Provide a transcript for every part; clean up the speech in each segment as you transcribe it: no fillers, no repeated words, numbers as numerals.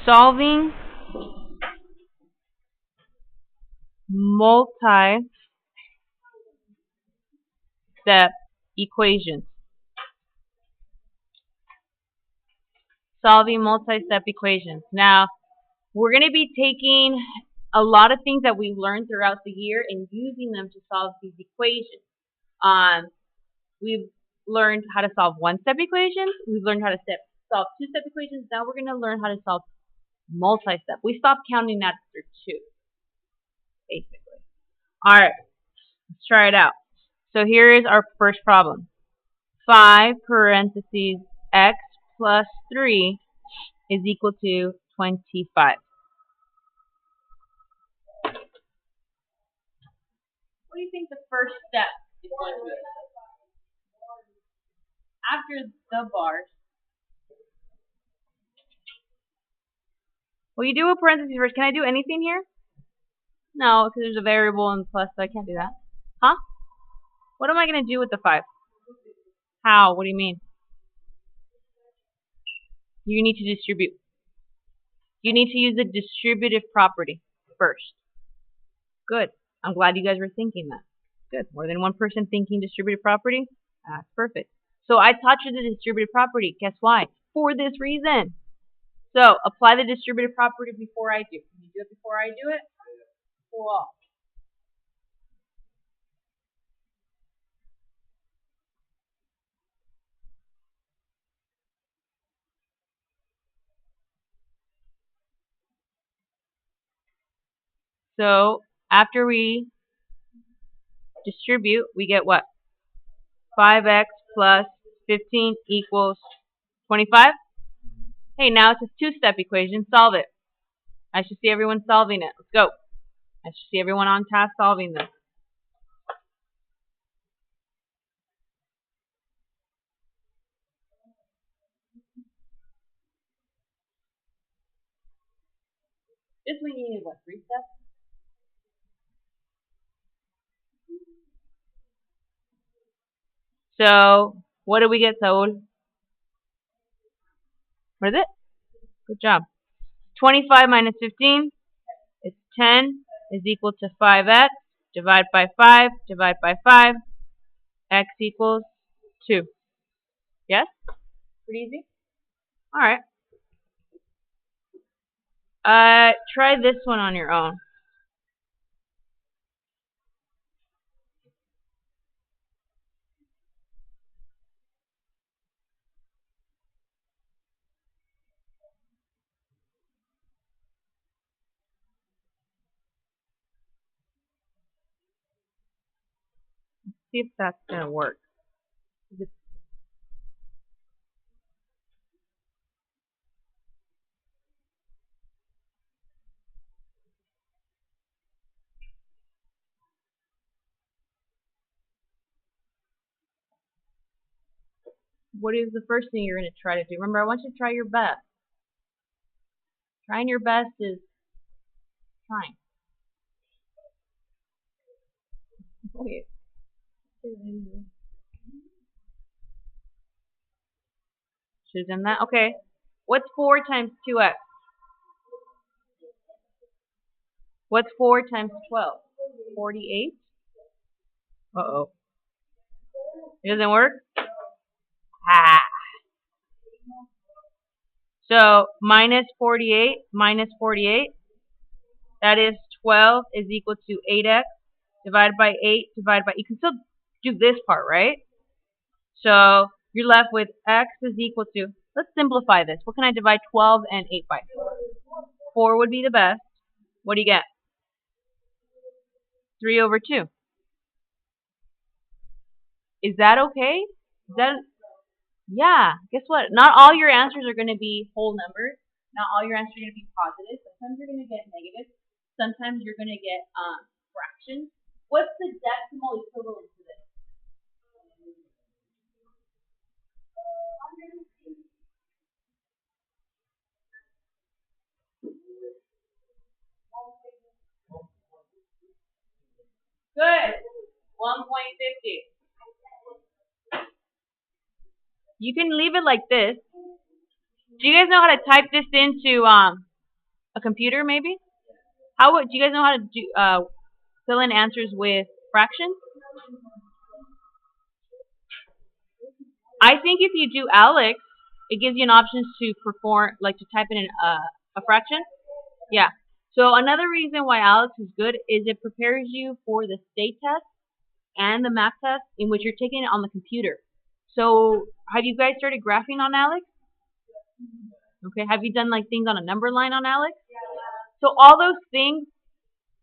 Solving multi-step equations. Solving multi-step equations. Now, we're going to be taking a lot of things that we've learned throughout the year and using them to solve these equations. We've learned how to solve one-step equations. We've learned how to solve two-step equations. Now we're going to learn how to solve multi-step. We stopped counting after 2, basically. All right, let's try it out. So here is our first problem. 5 parentheses x plus 3 is equal to 25. What do you think the first step is going to be? After the bars. Well, you do a parentheses first. Can I do anything here? No, because there's a variable and plus, so I can't do that. Huh? What am I going to do with the 5? How? What do you mean? You need to distribute. You need to use the distributive property first. Good. I'm glad you guys were thinking that. Good. More than one person thinking distributive property? That's perfect. So I taught you the distributive property. Guess why? For this reason. So apply the distributive property before I do. Can you do it before I do it? Cool. So after we distribute, we get what? 5x plus 15 equals 25. Hey, now it's a two-step equation. Solve it. I should see everyone solving it. Let's go. I should see everyone on task solving this. This one you needed what, 3 steps? So, what did we get, Saul? What is it? Good job. 25 minus 15 is 10 is equal to 5x. Divide by 5, divide by 5. X equals 2. Yes? Pretty easy? Alright. Try this one on your own. See if that's going to work. What is the first thing you're going to try to do? Remember, I want you to try your best. Trying your best is trying. Wait. Should have done that. Okay. What's 4 times 2x? What's 4 times 12? 48? Uh-oh. It doesn't work? Ah. So, minus 48, that is 12 is equal to 8x divided by 8 divided by, you can still do this part, right? So, you're left with x is equal to, let's simplify this. What can I divide 12 and 8 by? 4 would be the best. What do you get? 3 over 2. Is that okay? Is that, yeah, guess what? Not all your answers are going to be whole numbers. Not all your answers are going to be positive. Sometimes you're going to get negative. Sometimes you're going to get fractions. What's the decimal equivalent to this? Good. 1.50. You can leave it like this. Do you guys know how to type this into A computer, maybe? How would, do you guys know how to do, fill in answers with fractions? I think if you do ALEKS, it gives you an option to perform, like to type in a fraction. Yeah. So another reason why ALEKS is good is it prepares you for the state test and the math test in which you're taking it on the computer. So have you guys started graphing on ALEKS? Okay. Have you done like things on a number line on ALEKS? So all those things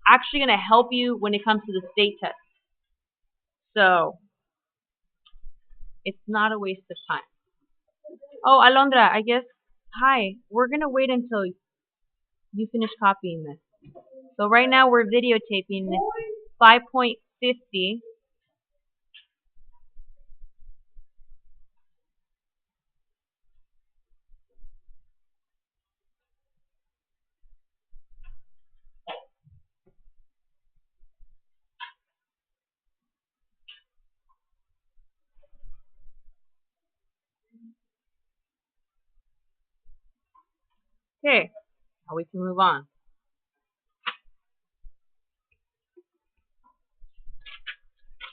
actually going to help you when it comes to the state test. So it's not a waste of time. Oh, Alondra, I guess, hi. We're going to wait until you finish copying this. So right now we're videotaping this 5.50. Okay, now we can move on.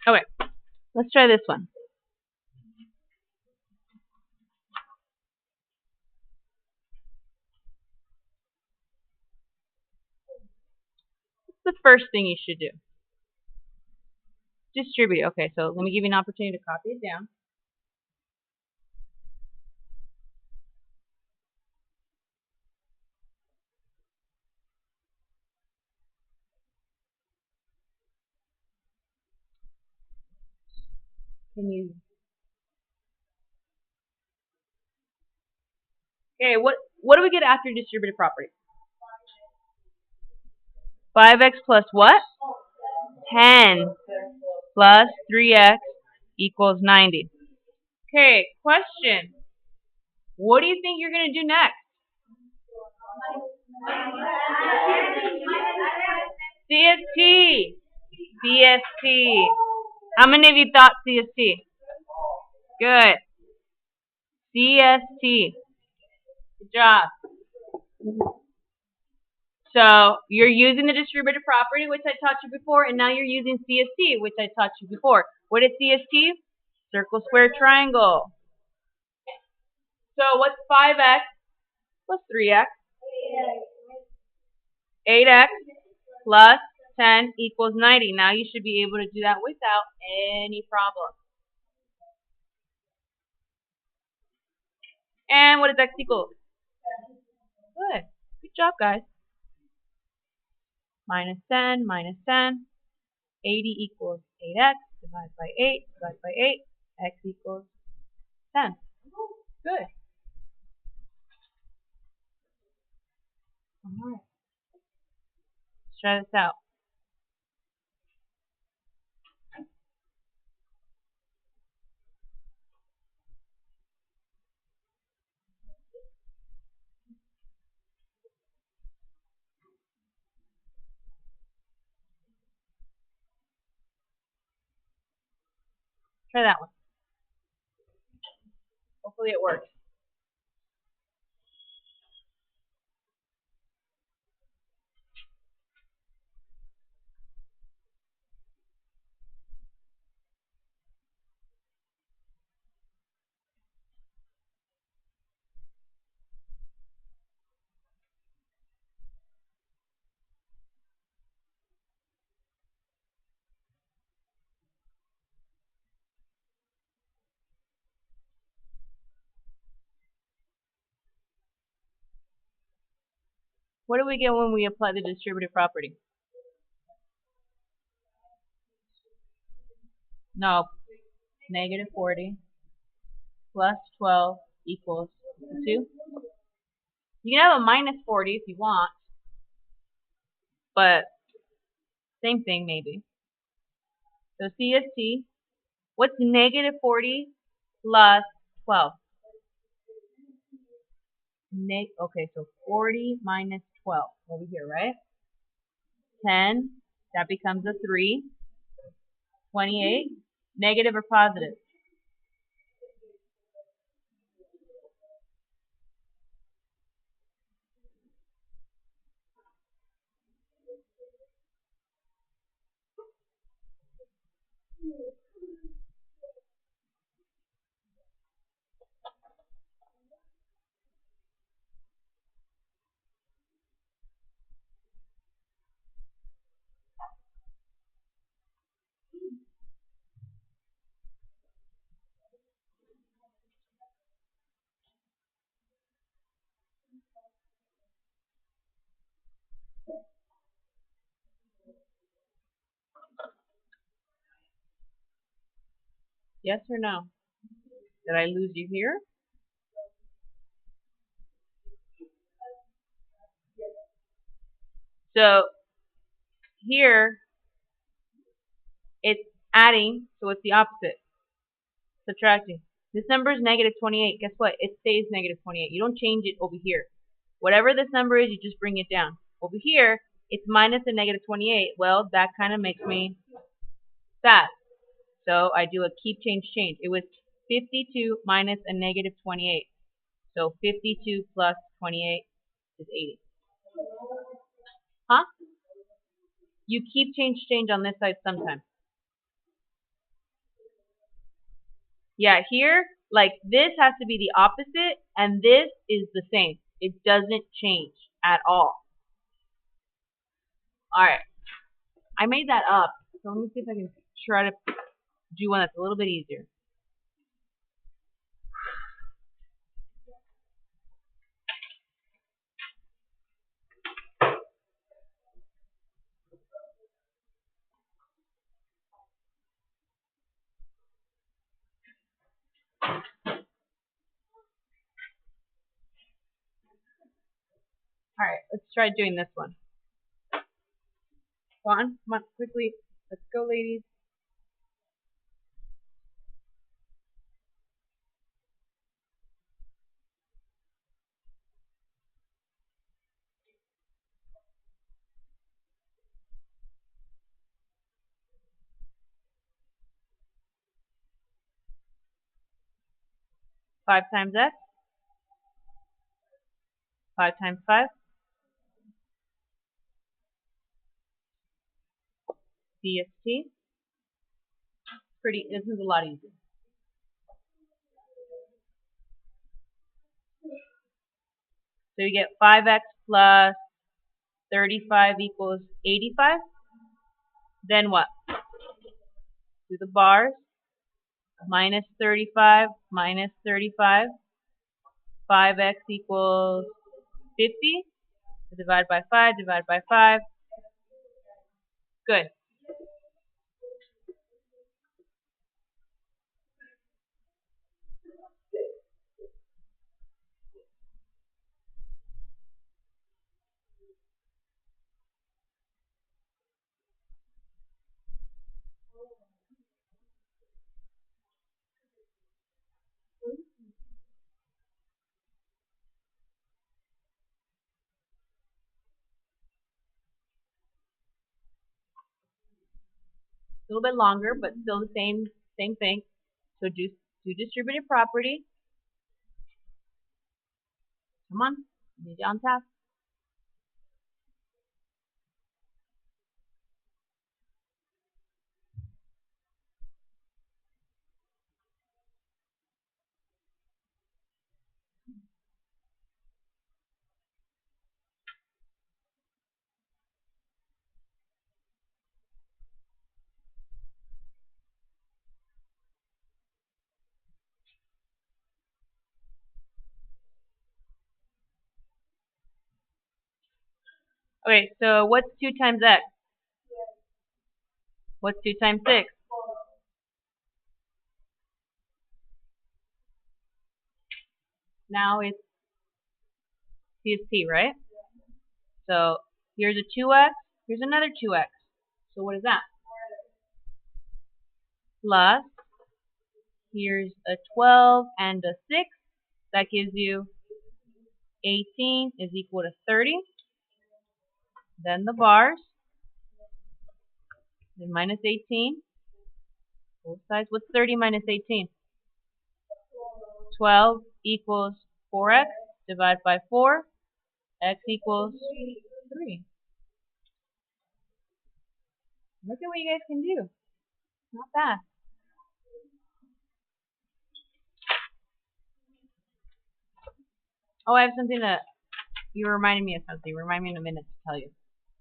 Okay, let's try this one. What's the first thing you should do? Distribute. Okay, so let me give you an opportunity to copy it down. Can you? Okay, what do we get after distributive property? 5x plus what? 10 plus 3x equals 90. Okay, question. What do you think you're going to do next? CST. CST. How many of you thought CST? Good. CST. Good job. So you're using the distributive property, which I taught you before, and now you're using CST, which I taught you before. What is CST? Circle, square, triangle. So what's 5x plus 3x? 8x plus 10 equals 90. Now you should be able to do that without any problem. And what does x equal? Good. Good job, guys. Minus 10, minus 10. 80 equals 8x. Divide by 8, divide by 8. X equals 10. Good. All right. Let's try this out. Try that one. Hopefully it works. What do we get when we apply the distributive property? No. Negative 40 plus 12 equals 2. You can have a minus 40 if you want, but same thing maybe. So CST, what's negative 40 plus 12? Okay, so 40 minus 12 over here, right? 10, that becomes a 3. 28, negative or positive? Yes or no? Did I lose you here? So here it's adding, so it's the opposite. Subtracting. This number is negative 28. Guess what? It stays negative 28. You don't change it over here. Whatever this number is, you just bring it down. Over here, it's minus a negative 28. Well, that kind of makes me sad. So I do a keep change change. It was 52 minus a negative 28. So 52 plus 28 is 80. Huh? You keep change change on this side sometimes. Yeah, here, like this has to be the opposite, and this is the same. It doesn't change at all. Alright, I made that up, so let me see if I can try to do one that's a little bit easier. Alright, let's try doing this one. Come on, quickly. Let's go, ladies. Five times x. 5 times 5. DST. This is a lot easier. So you get 5x plus 35 equals 85. Then what? Do the bars. Minus 35 minus 35. 5x equals 50. So divide by 5, divide by 5. Good. A little bit longer, but still the same thing. So do distributive property. Come on, need you on task. Okay, so what's 2 times x? What's 2 times 6? Now it's CST, right? So here's a 2x, here's another 2x. So what is that? Plus, here's a 12 and a 6. That gives you 18 is equal to 30. Then the bars. Then minus 18. Both sides. What's 30 minus 18? 12 equals 4x. Divide by 4. X equals 3. Look at what you guys can do. Not bad. Oh, I have something to. You reminded me of something. Remind me in a minute to tell you.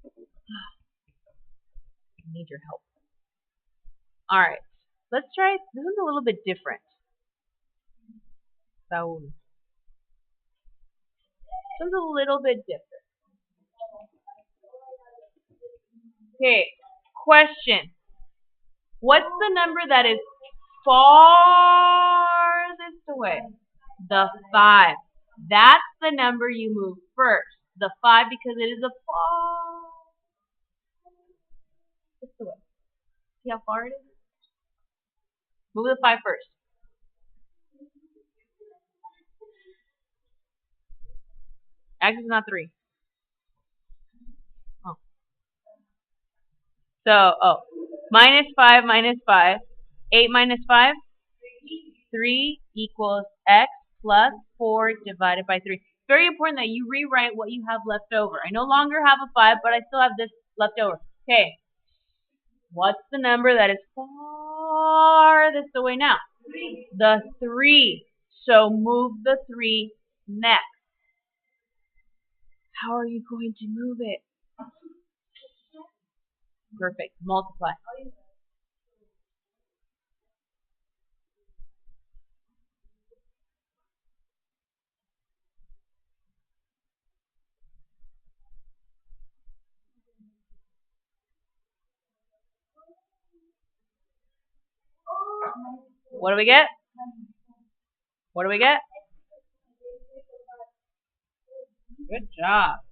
I need your help. All right. Let's try. This is a little bit different. So, this one's a little bit different. Okay. Question. What's the number that is farthest away? The 5. That's the number you move first. The 5 because it is a farthest away. See how far it is? Move the 5 first. X is not 3. Oh. So, minus 5 minus 5. 8 minus 5? 3 equals X plus 4 divided by 3. It's very important that you rewrite what you have left over. I no longer have a 5, but I still have this left over. Okay. What's the number that is farthest away now? The 3. So move the 3 next. How are you going to move it? Perfect. Multiply. What do we get? What do we get? Good job.